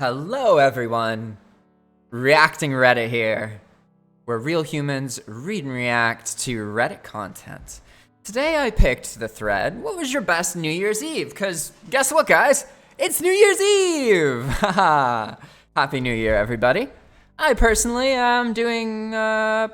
Hello, everyone. Reacting Reddit here, where real humans read and react to Reddit content. Today I picked the thread, what was your best New Year's Eve? Because guess what, guys? It's New Year's Eve! Haha! Happy New Year, everybody. I personally am doing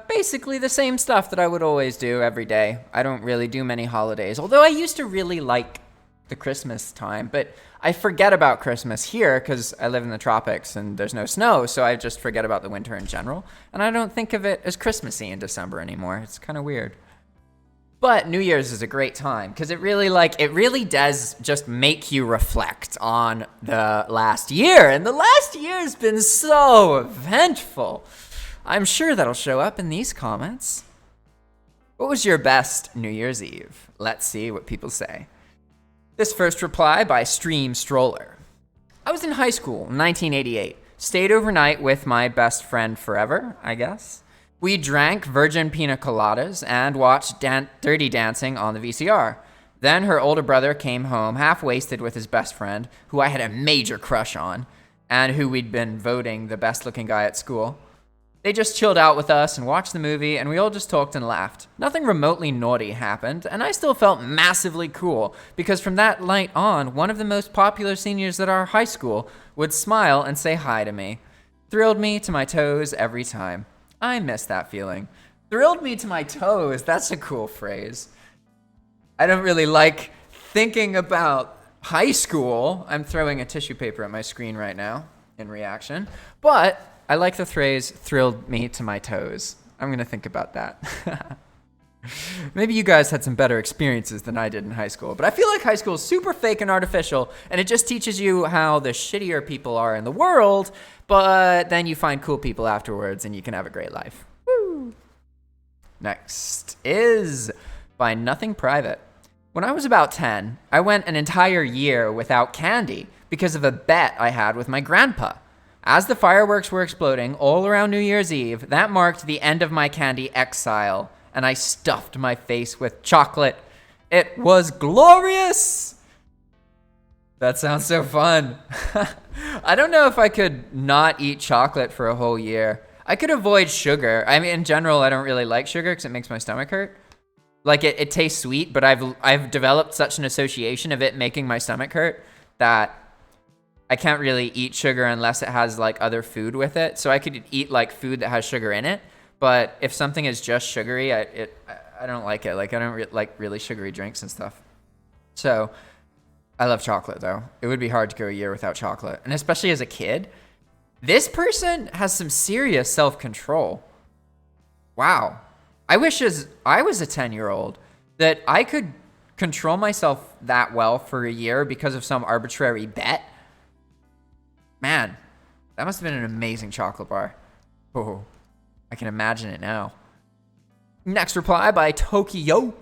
basically the same stuff that I would always do every day. I don't really do many holidays, although I used to really like the Christmas time, but I forget about Christmas here because I live in the tropics and there's no snow, so I just forget about the winter in general, and I don't think of it as Christmassy in December anymore. It's kind of weird. But New Year's is a great time because it really does just make you reflect on the last year, and the last year's been so eventful. I'm sure that'll show up in these comments. What was your best New Year's Eve? Let's see what people say. This first reply by Stream Stroller. I was in high school in 1988. Stayed overnight with my best friend forever, I guess. We drank virgin Pina Coladas and watched Dirty Dancing on the VCR. Then her older brother came home half-wasted with his best friend, who I had a major crush on, and who we'd been voting the best-looking guy at school. They just chilled out with us and watched the movie, and we all just talked and laughed. Nothing remotely naughty happened, and I still felt massively cool, because from that night on, one of the most popular seniors at our high school would smile and say hi to me. Thrilled me to my toes every time. I miss that feeling. Thrilled me to my toes, that's a cool phrase. I don't really like thinking about high school. I'm throwing a tissue paper at my screen right now in reaction, but I like the phrase, thrilled me to my toes. I'm going to think about that. Maybe you guys had some better experiences than I did in high school, but I feel like high school is super fake and artificial, and it just teaches you how the shittier people are in the world, but then you find cool people afterwards, and you can have a great life. Woo! Next is by Nothing Private. When I was about 10, I went an entire year without candy because of a bet I had with my grandpa. As the fireworks were exploding all around New Year's Eve, that marked the end of my candy exile, and I stuffed my face with chocolate. It was glorious! That sounds so fun. I don't know if I could not eat chocolate for a whole year. I could avoid sugar. I mean, in general, I don't really like sugar because it makes my stomach hurt. Like, it tastes sweet, but I've developed such an association of it making my stomach hurt that I can't really eat sugar unless it has like other food with it. So I could eat like food that has sugar in it, but if something is just sugary, I don't like it. Like I don't like really sugary drinks and stuff. So I love chocolate though. It would be hard to go a year without chocolate, and especially as a kid. This person has some serious self-control. Wow. I wish as I was a 10-year-old that I could control myself that well for a year because of some arbitrary bet. Man, that must have been an amazing chocolate bar. Oh, I can imagine it now. Next reply by Tokyo.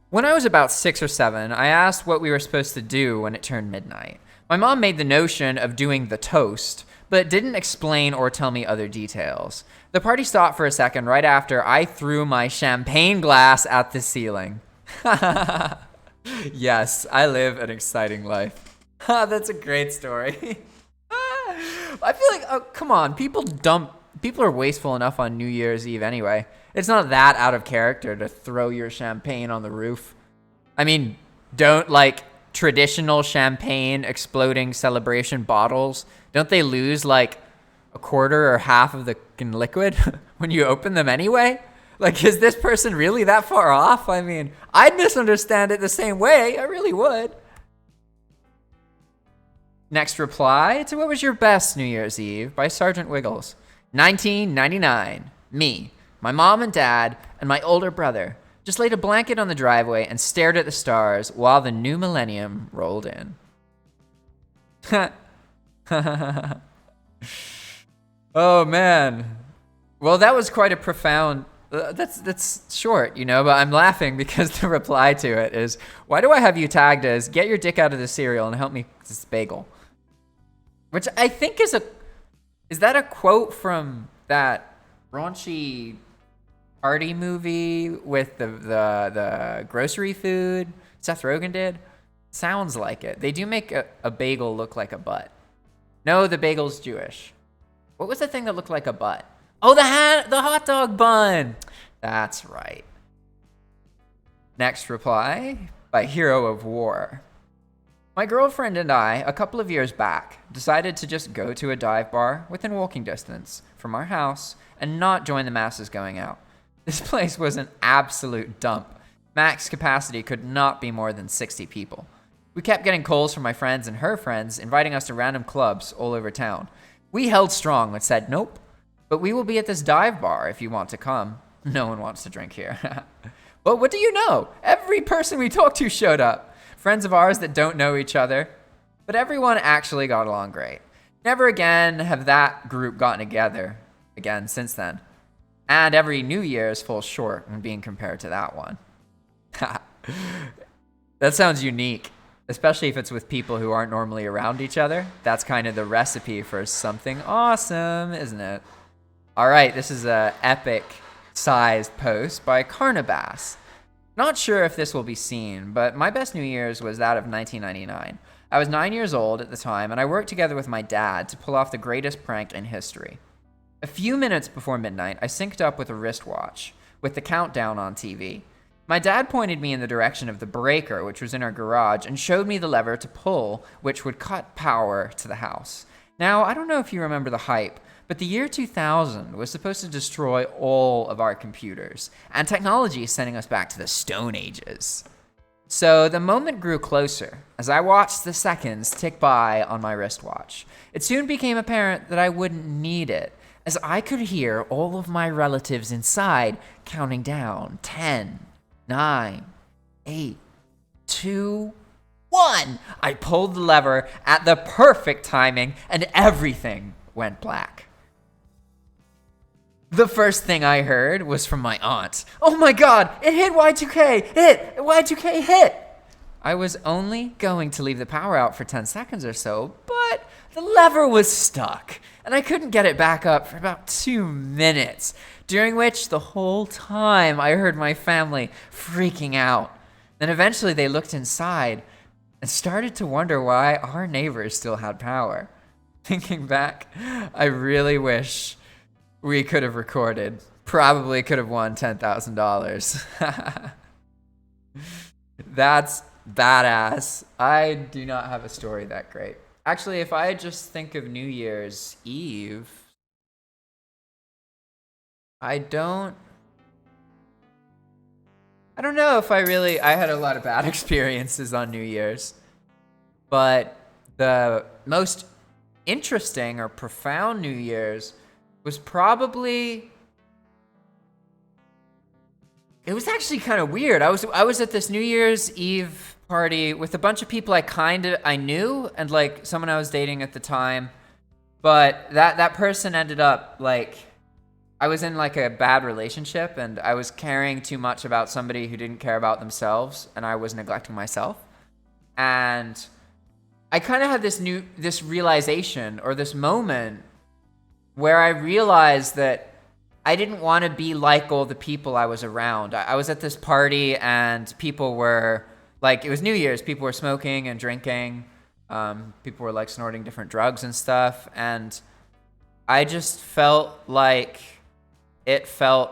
When I was about 6 or 7, I asked what we were supposed to do when it turned midnight. My mom made the notion of doing the toast, but didn't explain or tell me other details. The party stopped for a second right after I threw my champagne glass at the ceiling. Yes, I live an exciting life. That's a great story. I feel like, oh, come on, people are wasteful enough on New Year's Eve anyway. It's not that out of character to throw your champagne on the roof. I mean, don't like traditional champagne exploding celebration bottles, don't they lose like a quarter or half of the liquid when you open them anyway? Like, is this person really that far off? I mean, I'd misunderstand it the same way. I really would. Next reply to what was your best New Year's Eve by Sergeant Wiggles. 1999. Me, my mom and dad, and my older brother just laid a blanket on the driveway and stared at the stars while the new Millennium rolled in. Oh man. Well, that was quite a profound. That's short, you know, but I'm laughing because the reply to it is, why do I have you tagged as get your dick out of the cereal and help me with this bagel? Which I think is that a quote from that raunchy party movie with the grocery food Seth Rogen did? Sounds like it. They do make a bagel look like a butt. No, the bagel's Jewish. What was the thing that looked like a butt? Oh, the hot dog bun. That's right. Next reply by Hero of War. My girlfriend and I, a couple of years back, decided to just go to a dive bar within walking distance from our house and not join the masses going out. This place was an absolute dump. Max capacity could not be more than 60 people. We kept getting calls from my friends and her friends inviting us to random clubs all over town. We held strong and said, nope, but we will be at this dive bar if you want to come. No one wants to drink here. But what do you know? Every person we talked to showed up. Friends of ours that don't know each other. But everyone actually got along great. Never again have that group gotten together again since then. And every New Year's falls short when being compared to that one. That sounds unique, especially if it's with people who aren't normally around each other. That's kind of the recipe for something awesome, isn't it? All right, this is an epic-sized post by Carnabass. Not sure if this will be seen, but my best New Year's was that of 1999. I was 9 years old at the time, and I worked together with my dad to pull off the greatest prank in history. A few minutes before midnight, I synced up with a wristwatch, with the countdown on TV. My dad pointed me in the direction of the breaker, which was in our garage, and showed me the lever to pull, which would cut power to the house. Now, I don't know if you remember the hype, but the year 2000 was supposed to destroy all of our computers, and technology is sending us back to the Stone Ages. So the moment grew closer as I watched the seconds tick by on my wristwatch. It soon became apparent that I wouldn't need it, as I could hear all of my relatives inside counting down 10, 9, 8, 2, 1. I pulled the lever at the perfect timing and everything went black. The first thing I heard was from my aunt. Oh my god, it hit Y2K, hit, Y2K hit. I was only going to leave the power out for 10 seconds or so, but the lever was stuck and I couldn't get it back up for about 2 minutes, during which the whole time I heard my family freaking out. Then eventually they looked inside and started to wonder why our neighbors still had power. Thinking back, I really wish we could have recorded. Probably could have won $10,000. That's badass. I do not have a story that great. Actually, if I just think of New Year's Eve, I don't know if I had a lot of bad experiences on New Year's, but the most interesting or profound New Year's was probably, it was actually kind of weird. I was at this New Year's Eve party with a bunch of people I knew, and like someone I was dating at the time, but that person ended up like, I was in like a bad relationship and I was caring too much about somebody who didn't care about themselves, and I was neglecting myself. And I kind of had this realization, or this moment where I realized that I didn't want to be like all the people I was around. I was at this party and people were like, it was New Year's, people were smoking and drinking. People were like snorting different drugs and stuff. And I just felt like it felt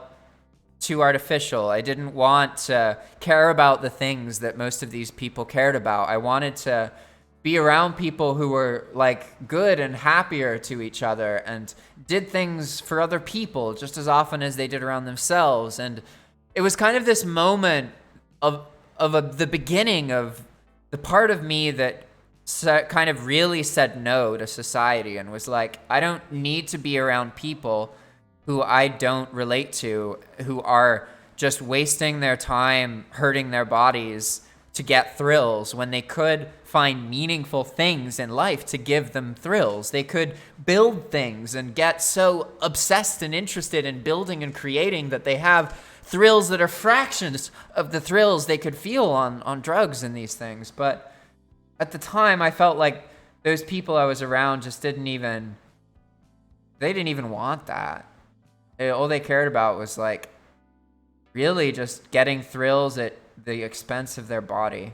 too artificial. I didn't want to care about the things that most of these people cared about. I wanted to be around people who were like good and happier to each other and did things for other people just as often as they did around themselves. And it was kind of this moment of the beginning of the part of me that kind of really said no to society and was like, I don't need to be around people who I don't relate to, who are just wasting their time hurting their bodies to get thrills when they could find meaningful things in life to give them thrills. They could build things and get so obsessed and interested in building and creating that they have thrills that are fractions of the thrills they could feel on drugs and these things. But at the time, I felt like those people I was around just didn't even want that. All they cared about was like really just getting thrills at the expense of their body.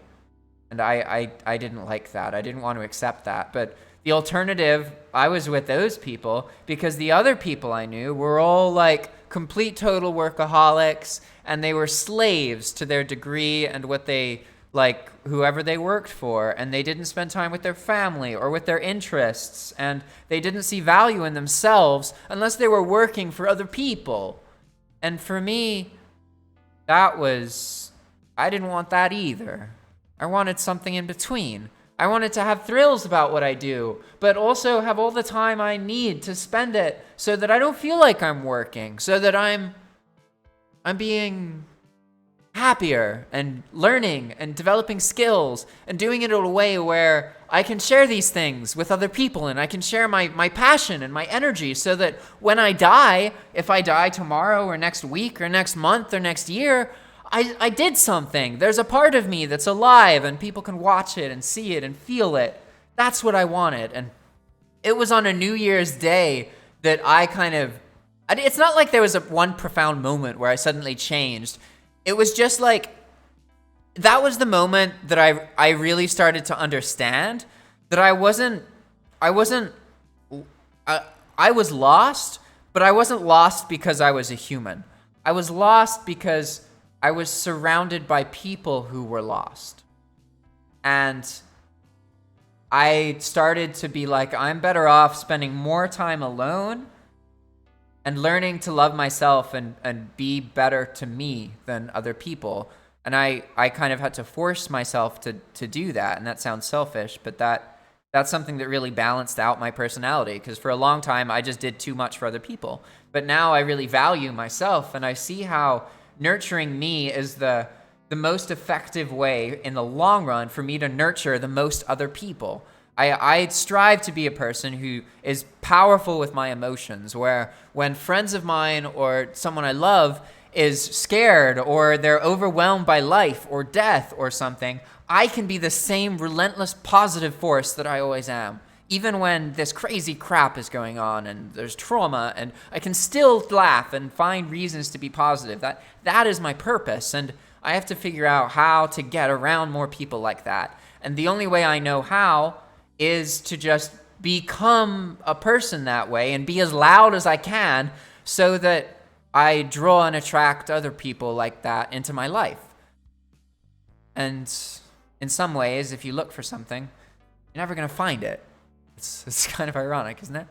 And I didn't like that. I didn't want to accept that. But the alternative, I was with those people because the other people I knew were all like complete total workaholics, and they were slaves to their degree and what they, like, whoever they worked for, and they didn't spend time with their family or with their interests, and they didn't see value in themselves unless they were working for other people. And for me, I didn't want that either. I wanted something in between. I wanted to have thrills about what I do, but also have all the time I need to spend it so that I don't feel like I'm working, so that I'm being happier and learning and developing skills and doing it in a way where I can share these things with other people, and I can share my passion and my energy, so that when I die, if I die tomorrow or next week or next month or next year, I did something. There's a part of me that's alive, and people can watch it and see it and feel it. That's what I wanted. And it was on a New Year's Day that it's not like there was one profound moment where I suddenly changed. It was just like, that was the moment that I really started to understand that I was lost, but I wasn't lost because I was a human. I was lost because I was surrounded by people who were lost. And I started to be like, I'm better off spending more time alone and learning to love myself and be better to me than other people. And I kind of had to force myself to do that. And that sounds selfish, but that's something that really balanced out my personality, because for a long time I just did too much for other people. But now I really value myself, and I see how nurturing me is the most effective way in the long run for me to nurture the most other people. I strive to be a person who is powerful with my emotions, where when friends of mine or someone I love is scared or they're overwhelmed by life or death or something, I can be the same relentless positive force that I always am. Even when this crazy crap is going on and there's trauma, and I can still laugh and find reasons to be positive. That is my purpose, and I have to figure out how to get around more people like that. And the only way I know how is to just become a person that way and be as loud as I can, so that I draw and attract other people like that into my life. And in some ways, if you look for something, you're never going to find it. It's kind of ironic, isn't it?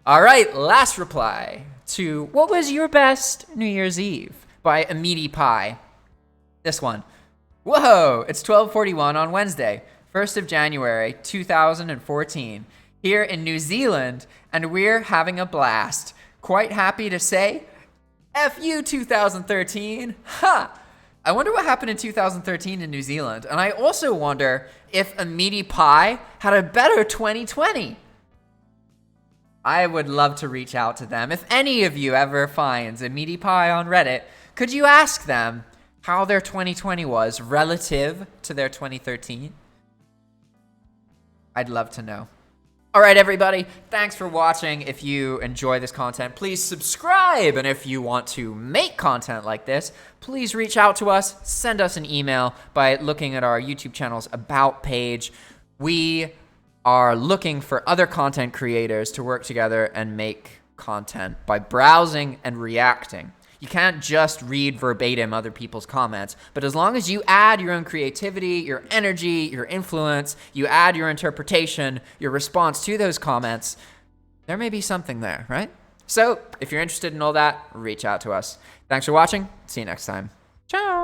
All right, last reply to what was your best New Year's Eve by Meaty Pie. This one. Whoa, it's 12:41 on Wednesday, 1st of January, 2014, here in New Zealand, and we're having a blast. Quite happy to say, F you 2013. Ha! I wonder what happened in 2013 in New Zealand. And I also wonder if a Meaty Pie had a better 2020. I would love to reach out to them. If any of you ever finds a Meaty Pie on Reddit, could you ask them how their 2020 was relative to their 2013? I'd love to know. All right, everybody, thanks for watching. If you enjoy this content, please subscribe. And if you want to make content like this, please reach out to us. Send us an email by looking at our YouTube channel's About page. We are looking for other content creators to work together and make content by browsing and reacting. You can't just read verbatim other people's comments, but as long as you add your own creativity, your energy, your influence, you add your interpretation, your response to those comments, there may be something there, right? So if you're interested in all that, reach out to us. Thanks for watching. See you next time. Ciao.